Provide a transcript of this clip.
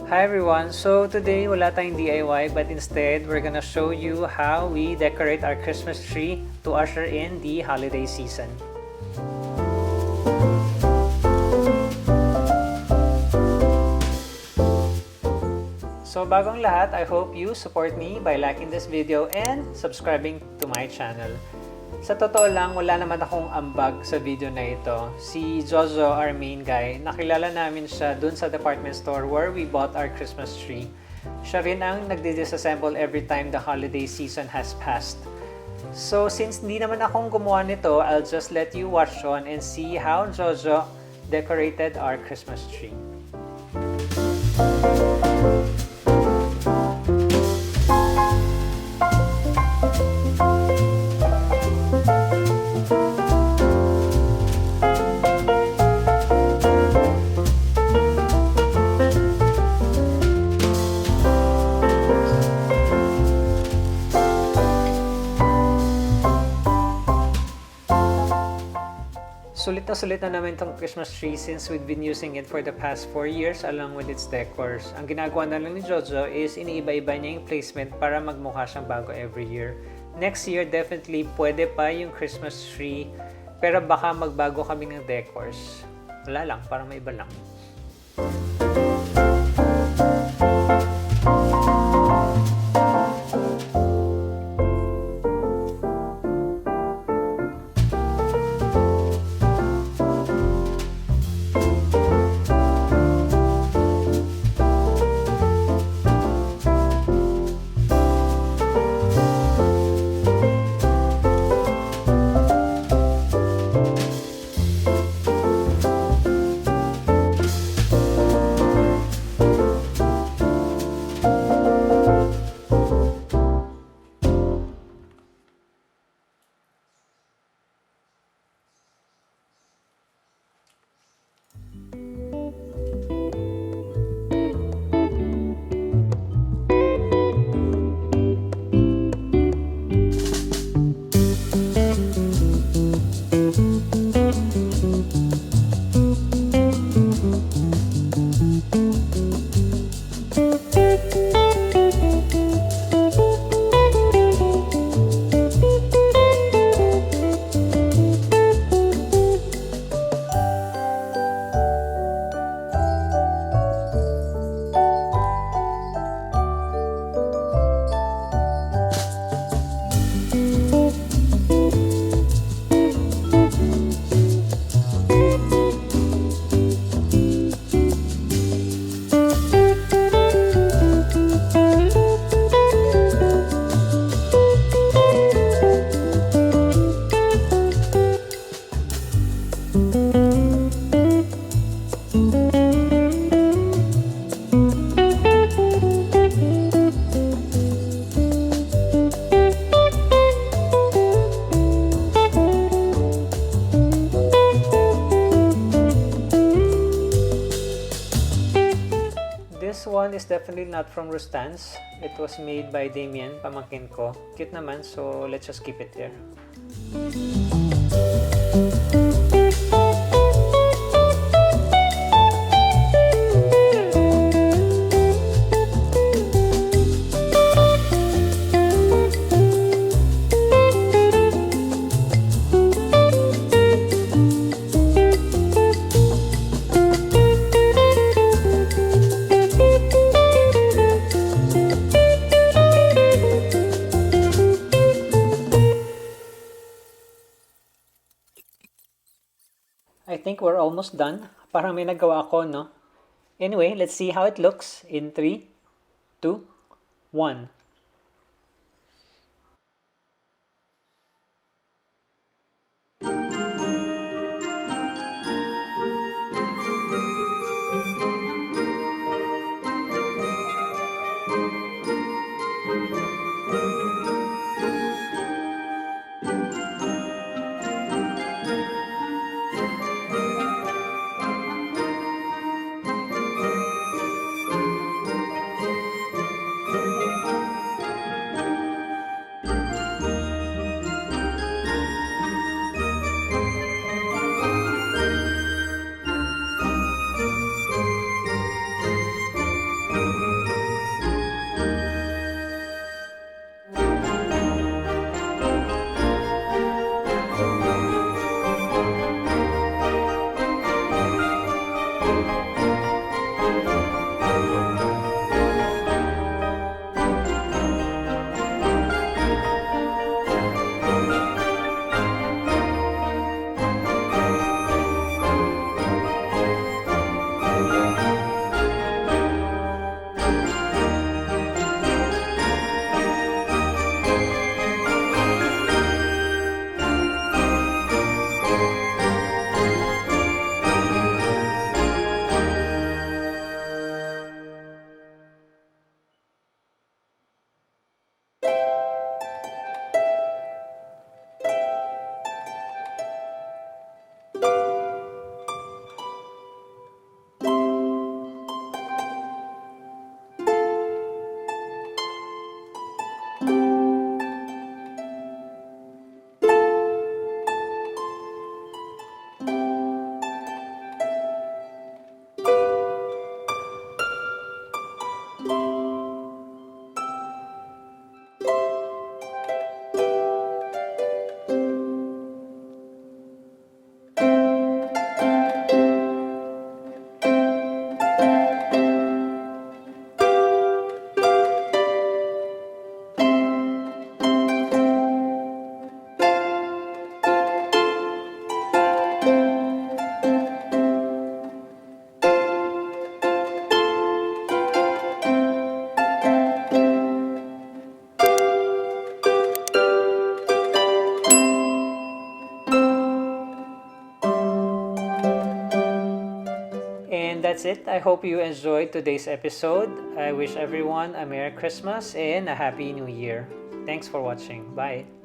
Hi everyone! So today wala tayong DIY but instead we're gonna show you how we decorate our Christmas tree to usher in the holiday season. So bagong lahat, I hope you support me by liking this video and subscribing to my channel. Sa totoo lang, wala naman akong ambag sa video na ito. Si Jojo, our main guy, nakilala namin siya dun sa department store where we bought our Christmas tree. Siya rin ang nagdi-disassemble every time the holiday season has passed. So since hindi naman akong gumawa nito, I'll just let you watch on and see how Jojo decorated our Christmas tree. Sulit na naman itong Christmas tree since we've been using it for the past 4 years along with its decors. Ang ginagawa na lang ni Jojo is iniiba-iba niya yung placement para magmukha siyang bago every year. Next year, definitely pwede pa yung Christmas tree, pero baka magbago kami ng decors. Wala lang, para maiba lang. This one is definitely not from Rustan's. It was made by Damien, pamangkin ko. Cute naman, so let's just keep it there. I think we're almost done. Parang may nagawa ako, no? Anyway, let's see how it looks in 3, 2, 1. And that's it. I hope you enjoyed today's episode. I wish everyone a Merry Christmas and a Happy New Year. Thanks for watching. Bye.